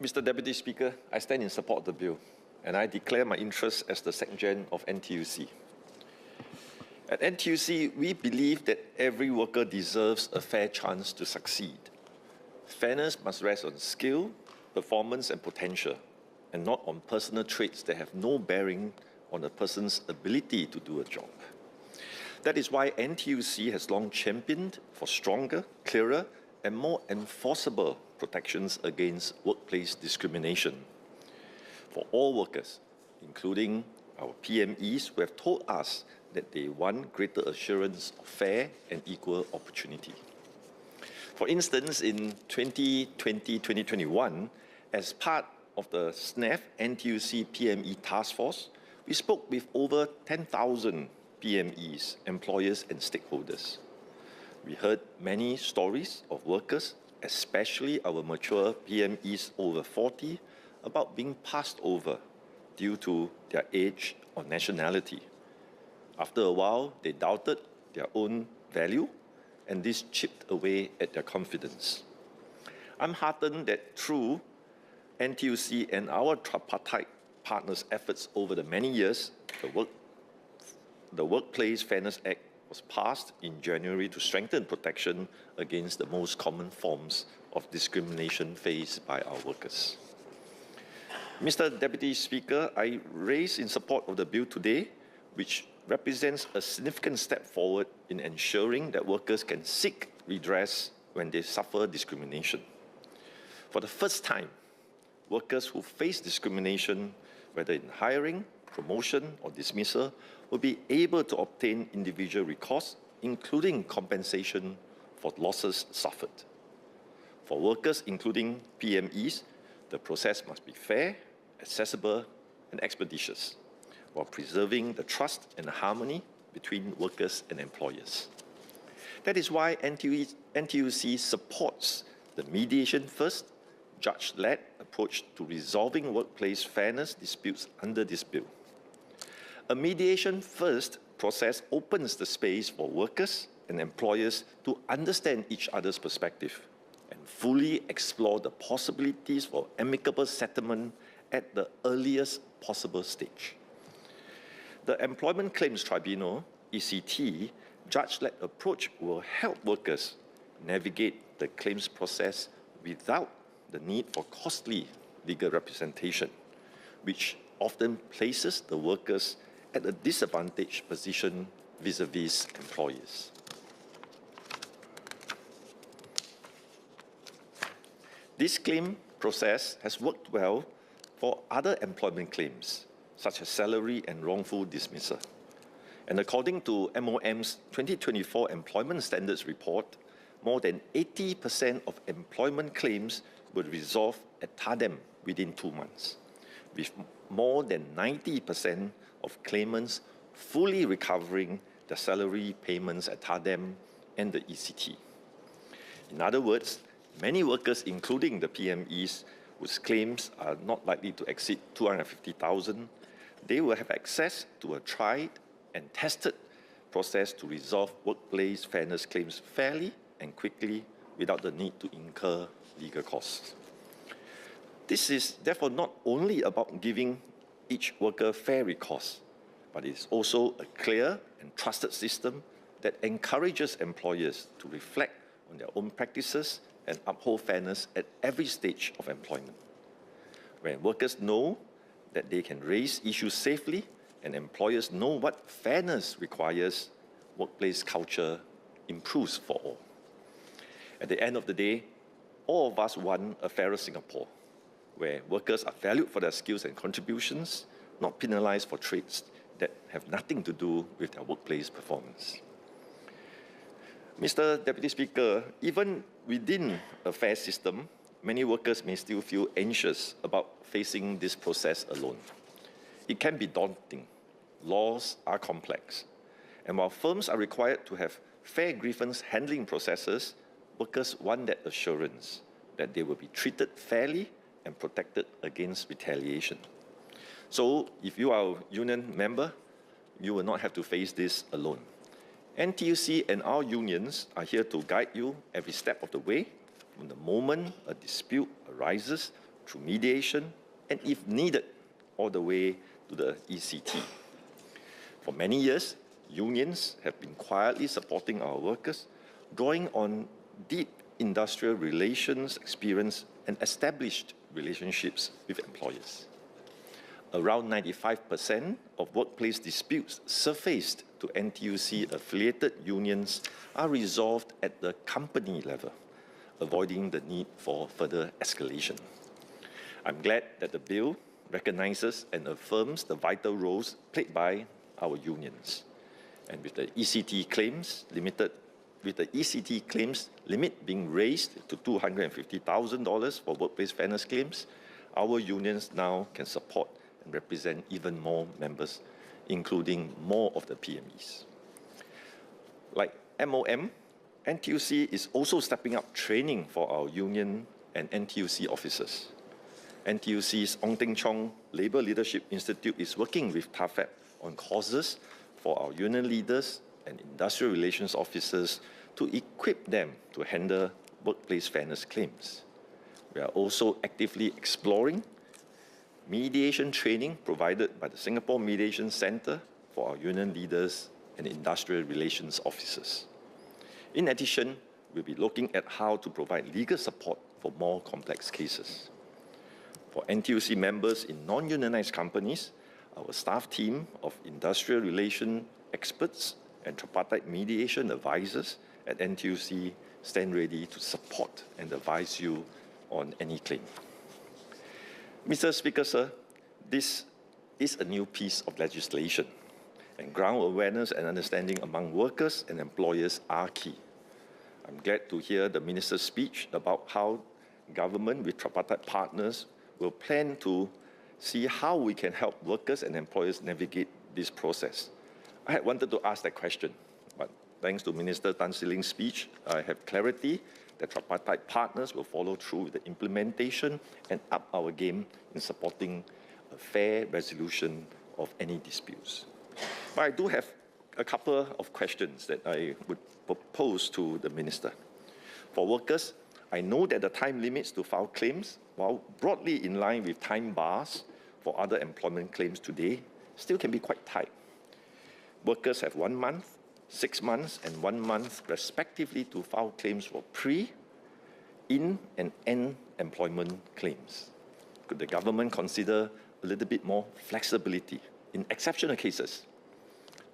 Mr. Deputy Speaker, I stand in support of the bill, and I declare my interest as the Secretary of NTUC. At NTUC, we believe that every worker deserves a fair chance to succeed. Fairness must rest on skill, performance, and potential, and not on personal traits that have no bearing on a person's ability to do a job. That is why NTUC has long championed for stronger, clearer, and more enforceable protections against workplace discrimination for all workers, including our PMEs who have told us that they want greater assurance of fair and equal opportunity. For instance, in 2020-2021, as part of the SNAF NTUC PME Task Force, we spoke with over 10,000 PMEs, employers and stakeholders. We heard many stories of workers, especially our mature PMEs over 40, about being passed over due to their age or nationality. After a while, they doubted their own value, and this chipped away at their confidence. I'm heartened that through NTUC and our tripartite partners' efforts over the many years, the Workplace Fairness Act was passed in January to strengthen protection against the most common forms of discrimination faced by our workers. Mr. Deputy Speaker, I raise in support of the bill today, which represents a significant step forward in ensuring that workers can seek redress when they suffer discrimination. For the first time, workers who face discrimination, whether in hiring, promotion, or dismissal, will be able to obtain individual recourse, including compensation for losses suffered. For workers, including PMEs, the process must be fair, accessible, and expeditious, while preserving the trust and harmony between workers and employers. That is why NTUC supports the mediation-first, judge-led approach to resolving workplace fairness disputes under this bill. A mediation-first process opens the space for workers and employers to understand each other's perspective and fully explore the possibilities for amicable settlement at the earliest possible stage. The Employment Claims Tribunal, ECT, judge-led approach will help workers navigate the claims process without the need for costly legal representation, which often places the workers at a disadvantaged position vis-à-vis employers. This claim process has worked well for other employment claims, such as salary and wrongful dismissal. And according to MOM's 2024 Employment Standards Report, more than 80% of employment claims were resolved at TADEM within 2 months, with more than 90% of claimants fully recovering their salary payments at TADEM and the ECT. In other words, many workers, including the PMEs, whose claims are not likely to exceed 250,000, they will have access to a tried and tested process to resolve workplace fairness claims fairly and quickly without the need to incur legal costs. This is therefore not only about giving each worker fair recourse, but it is also a clear and trusted system that encourages employers to reflect on their own practices and uphold fairness at every stage of employment. When workers know that they can raise issues safely and employers know what fairness requires, workplace culture improves for all. At the end of the day, all of us want a fairer Singapore, where workers are valued for their skills and contributions, not penalized for traits that have nothing to do with their workplace performance. Mr. Deputy Speaker, even within a fair system, many workers may still feel anxious about facing this process alone. It can be daunting. Laws are complex. And while firms are required to have fair grievance handling processes, workers want that assurance that they will be treated fairly and protected against retaliation. So, if you are a union member, you will not have to face this alone. NTUC and our unions are here to guide you every step of the way. From the moment a dispute arises, through mediation, and if needed, all the way to the ECT. For many years, unions have been quietly supporting our workers, drawing on deep industrial relations experience and established relationships with employers. Around 95% of workplace disputes surfaced to NTUC-affiliated unions are resolved at the company level, avoiding the need for further escalation. I'm glad that the bill recognizes and affirms the vital roles played by our unions. And with the ECT claims limit being raised to $250,000 for workplace fairness claims, our unions now can support and represent even more members, including more of the PMEs. Like MOM, NTUC is also stepping up training for our union and NTUC officers. NTUC's Ong Teng Chong Labour Leadership Institute is working with TAFEP on courses for our union leaders and industrial relations officers to equip them to handle workplace fairness claims. We are also actively exploring mediation training provided by the Singapore Mediation Centre for our union leaders and industrial relations officers. In addition, we'll be looking at how to provide legal support for more complex cases. For NTUC members in non-unionized companies, our staff team of industrial relation experts and tripartite mediation advisors at NTUC stand ready to support and advise you on any claim. Mr. Speaker, sir, this is a new piece of legislation, and ground awareness and understanding among workers and employers are key. I'm glad to hear the Minister's speech about how government with tripartite partners will plan to see how we can help workers and employers navigate this process. I had wanted to ask that question, but thanks to Minister Tan See Leng's speech, I have clarity that tripartite partners will follow through with the implementation and up our game in supporting a fair resolution of any disputes. But I do have a couple of questions that I would propose to the Minister. For workers, I know that the time limits to file claims, while broadly in line with time bars for other employment claims today, still can be quite tight. Workers have 1 month, 6 months, and 1 month, respectively, to file claims for pre, in, and end employment claims. Could the government consider a little bit more flexibility in exceptional cases?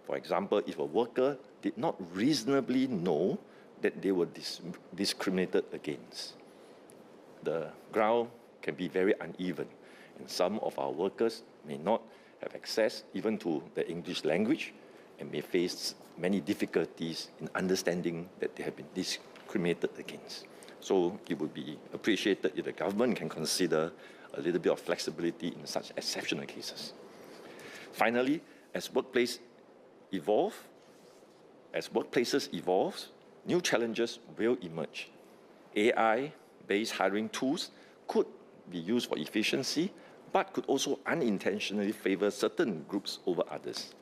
For example, if a worker did not reasonably know that they were discriminated against. The ground can be very uneven, and some of our workers may not have access even to the English language and may face many difficulties in understanding that they have been discriminated against. So it would be appreciated if the government can consider a little bit of flexibility in such exceptional cases. Finally, as workplaces evolve, new challenges will emerge. AI-based hiring tools could be used for efficiency, but could also unintentionally favor certain groups over others.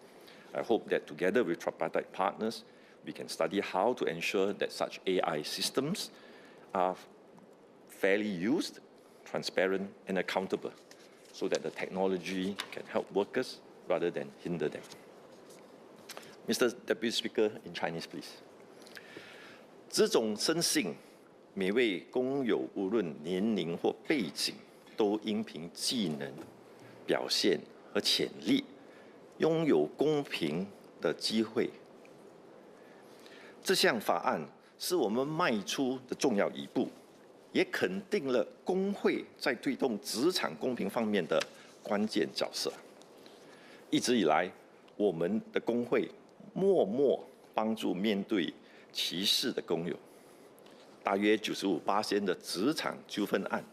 I hope that together with tripartite partners, we can study how to ensure that such AI systems are fairly used, transparent, and accountable, so that the technology can help workers rather than hinder them. Mr. Deputy Speaker, in Chinese, please. 这种生性，每位工友无论年龄或背景，都应凭技能、表现和潜力，拥有公平的机会。这项法案是我们迈出的重要一步，也肯定了工会在推动职场公平方面的关键角色。一直以来，我们的工会默默帮助面对歧视的工友。大约95%的职场纠纷案，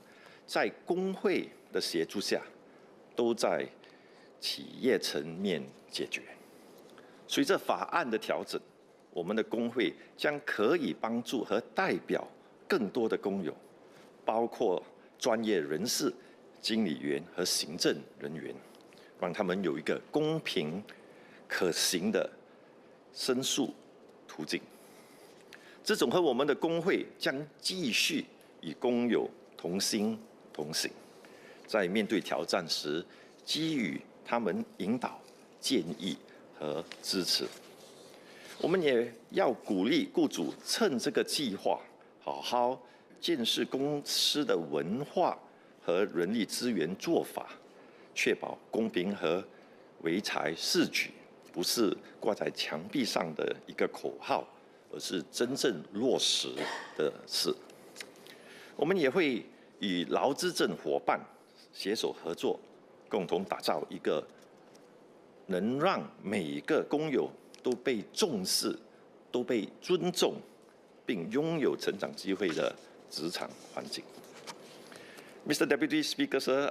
在工会的协助下，都在企业层面解决。随着法案的调整，我们的工会将可以帮助和代表更多的工友，包括专业人士、经理员和行政人员，让他们有一个公平、可行的申诉途径。这种和我们的工会将继续与工友同心同行，在面对挑战时，给予他们引导、建议和支持。我们也要鼓励雇主趁这个计划，好好见识公司的文化和人力资源做法，确保公平和唯才是举，不是挂在墙壁上的一个口号，而是真正落实的事。我们也会与劳资政伙伴携手合作，共同打造一个能让每一个工友都被重视、都被尊重，并拥有成长机会的职场环境。Mr. Deputy Speaker, sir,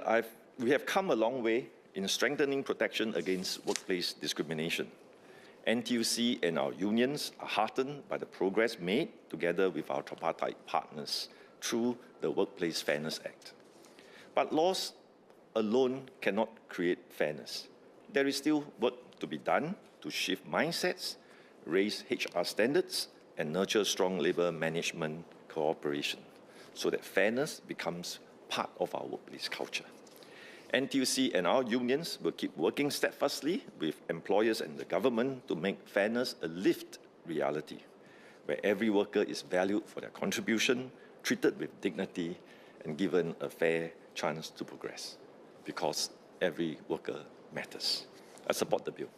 we have come a long way in strengthening protection against workplace discrimination. NTUC and our unions are heartened by the progress made together with our tripartite partners through the Workplace Fairness Act. But laws alone cannot create fairness. There is still work to be done to shift mindsets, raise HR standards, and nurture strong labor management cooperation so that fairness becomes part of our workplace culture. NTUC and our unions will keep working steadfastly with employers and the government to make fairness a lived reality, where every worker is valued for their contribution, treated with dignity, and given a fair chance to progress, because every worker matters. I support the bill.